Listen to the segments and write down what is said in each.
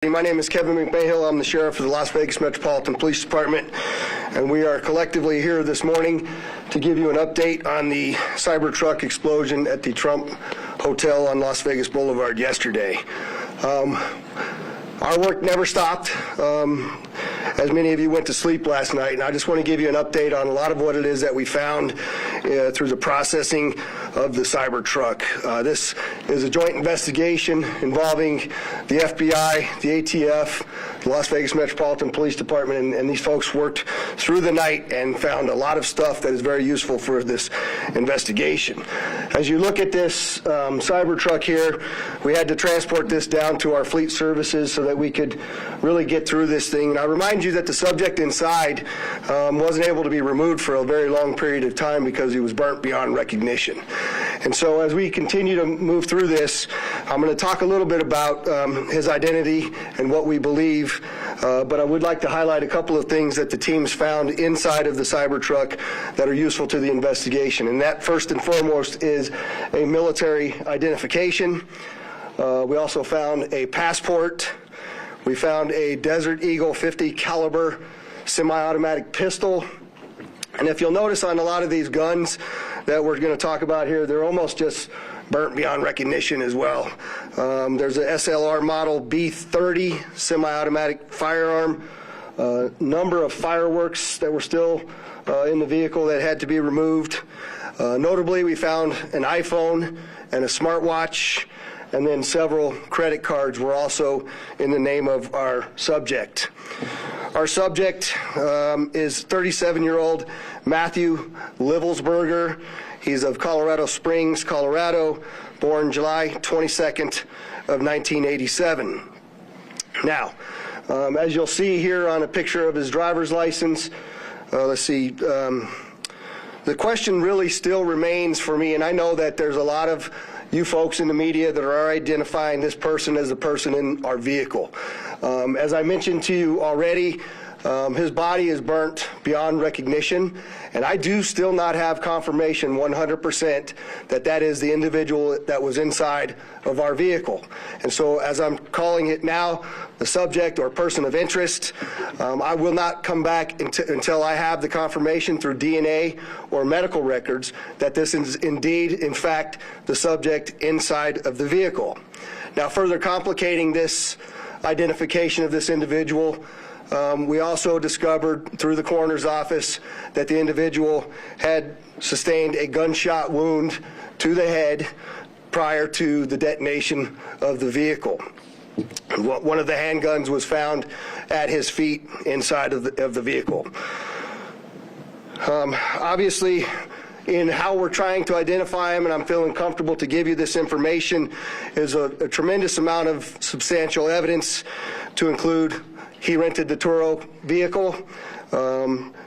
My name is Kevin McMahill. I'm the sheriff of the Las Vegas Metropolitan Police Department, and we are collectively here this morning to give you an update on the Cybertruck explosion at the Trump Hotel on Las Vegas Boulevard yesterday. Our work never stopped. As many of you went to sleep last night, and I just want to give you an update on a lot of what it is that we found through the processing of the Cybertruck. This is a joint investigation involving the FBI, the ATF, the Las Vegas Metropolitan Police Department, and these folks worked through the night and found a lot of stuff that is very useful for this investigation. As you look at this Cybertruck here, we had to transport this down to our fleet services so that we could really get through this thing. And I remind you that the subject inside wasn't able to be removed for a very long period of time because he was burnt beyond recognition. And so as we continue to move through this, I'm going to talk a little bit about his identity and what we believe, but I would like to highlight a couple of things that the teams found inside of the Cybertruck that are useful to the investigation. And that, first and foremost, is a military identification. We also found a passport. We found a Desert Eagle 50 caliber semi-automatic pistol. And if you'll notice on a lot of these guns that we're going to talk about here, they're almost just burnt beyond recognition as well. There's a SLR model B30 semi-automatic firearm, number of fireworks that were still in the vehicle that had to be removed. Notably, we found an iPhone and a smartwatch, and then several credit cards were also in the name of our subject. Our subject is 37-year-old Matthew Livelsberger. He's of Colorado Springs, Colorado, born July 22nd of 1987. Now, as you'll see here on a picture of his driver's license, let's see, the question really still remains for me, and I know that there's a lot of you folks in the media that are identifying this person as the person in our vehicle. As I mentioned to you already, his body is burnt beyond recognition, and I do still not have confirmation 100% that that is the individual that was inside of our vehicle. And so as I'm calling it now, the subject or person of interest, I will not come back until I have the confirmation through DNA or medical records that this is indeed, in fact, the subject inside of the vehicle. Now, further complicating this identification of this individual, we also discovered through the coroner's office that the individual had sustained a gunshot wound to the head prior to the detonation of the vehicle. One of the handguns was found at his feet inside of the vehicle. Obviously, in how we're trying to identify him, and I'm feeling comfortable to give you this information, is a tremendous amount of substantial evidence, to include he rented the Turo vehicle.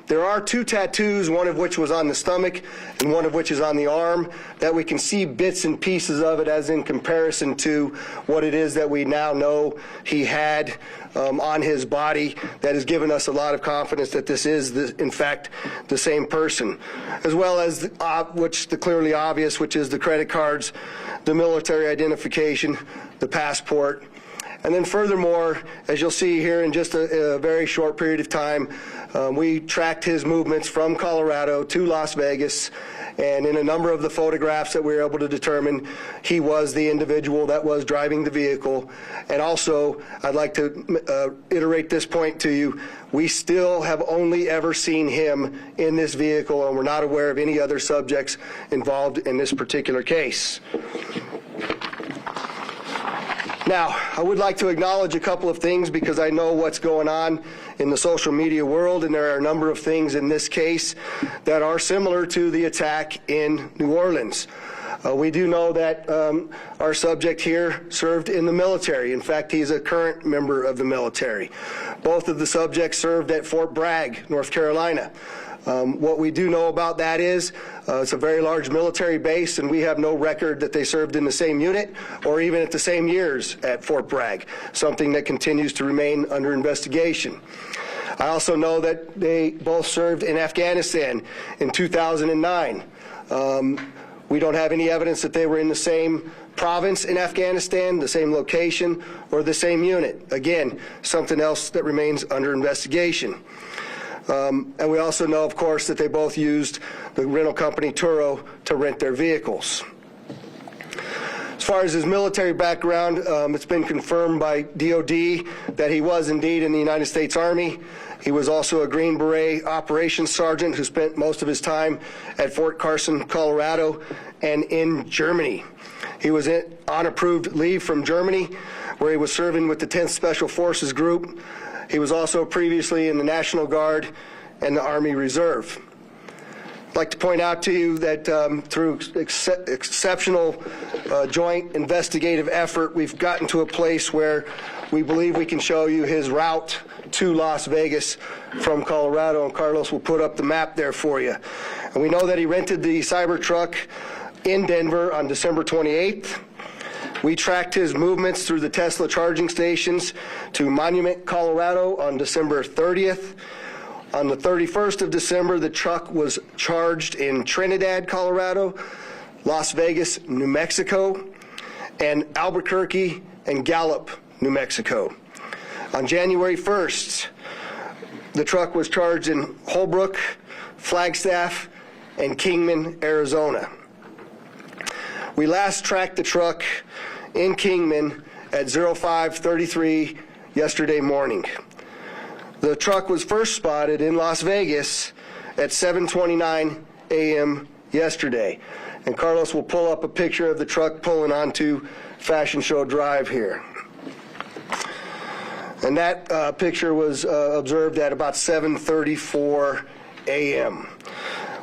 There are two tattoos, one of which was on the stomach and one of which is on the arm, that we can see bits and pieces of it as in comparison to what it is that we now know he had on his body. That has given us a lot of confidence that this is, in fact, the same person. As well as the clearly obvious, which is the credit cards, the military identification, the passport. And then furthermore, as you'll see here in just a very short period of time, we tracked his movements from Colorado to Las Vegas, and in a number of the photographs that we were able to determine, he was the individual that was driving the vehicle. And also, I'd like to iterate this point to you, we still have only ever seen him in this vehicle, and we're not aware of any other subjects involved in this particular case. Now, I would like to acknowledge a couple of things because I know what's going on in the social media world, and there are a number of things in this case that are similar to the attack in New Orleans. We do know that our subject here served in the military. In fact, he's a current member of the military. Both of the subjects served at Fort Bragg, North Carolina. What we do know about that is it's a very large military base, and we have no record that they served in the same unit or even at the same years at Fort Bragg, something that continues to remain under investigation. I also know that they both served in Afghanistan in 2009. We don't have any evidence that they were in the same province in Afghanistan, the same location, or the same unit. Again, something else that remains under investigation. And we also know, of course, that they both used the rental company Turo to rent their vehicles. As far as his military background, it's been confirmed by DOD that he was indeed in the United States Army. He was also a Green Beret operations sergeant who spent most of his time at Fort Carson, Colorado, and in Germany. He was on approved leave from Germany, where he was serving with the 10th Special Forces Group. He was also previously in the National Guard and the Army Reserve. I'd like to point out to you that through exceptional joint investigative effort, we've gotten to a place where we believe we can show you his route to Las Vegas from Colorado, and Carlos will put up the map there for you. And we know that he rented the Cybertruck in Denver on December 28th. We tracked his movements through the Tesla charging stations to Monument, Colorado on December 30th. On the 31st of December, the truck was charged in Trinidad, Colorado, Las Vegas, New Mexico, and Albuquerque and Gallup, New Mexico. On January 1st, the truck was charged in Holbrook, Flagstaff, and Kingman, Arizona. We last tracked the truck in Kingman at 05:33 yesterday morning. The truck was first spotted in Las Vegas at 7:29 a.m. yesterday. And Carlos will pull up a picture of the truck pulling onto Fashion Show Drive here. And that picture was observed at about 7:34 a.m.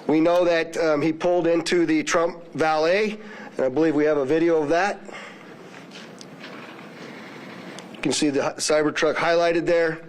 We know that he pulled into the Trump Valet, and I believe we have a video of that. You can see the Cybertruck highlighted there.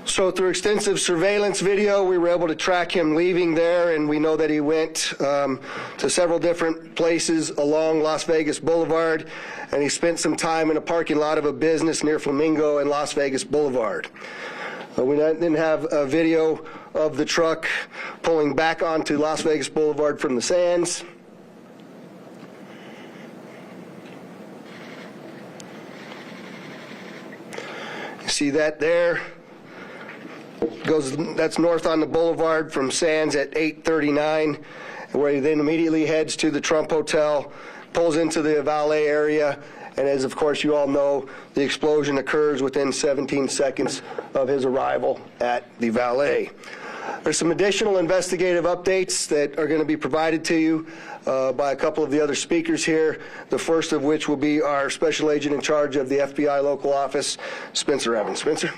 So through extensive surveillance video, we were able to track him leaving there, and we know that he went to several different places along Las Vegas Boulevard, and he spent some time in a parking lot of a business near Flamingo and Las Vegas Boulevard. We then have a video of the truck pulling back onto Las Vegas Boulevard from the Sands. You see that there? That's north on the boulevard from Sands at 8:39, where he then immediately heads to the Trump Hotel, pulls into the valet area, and as of course you all know, the explosion occurs within 17 seconds of his arrival at the valet. There's some additional investigative updates that are going to be provided to you by a couple of the other speakers here, the first of which will be our special agent in charge of the FBI local office, Spencer Evans. Spencer?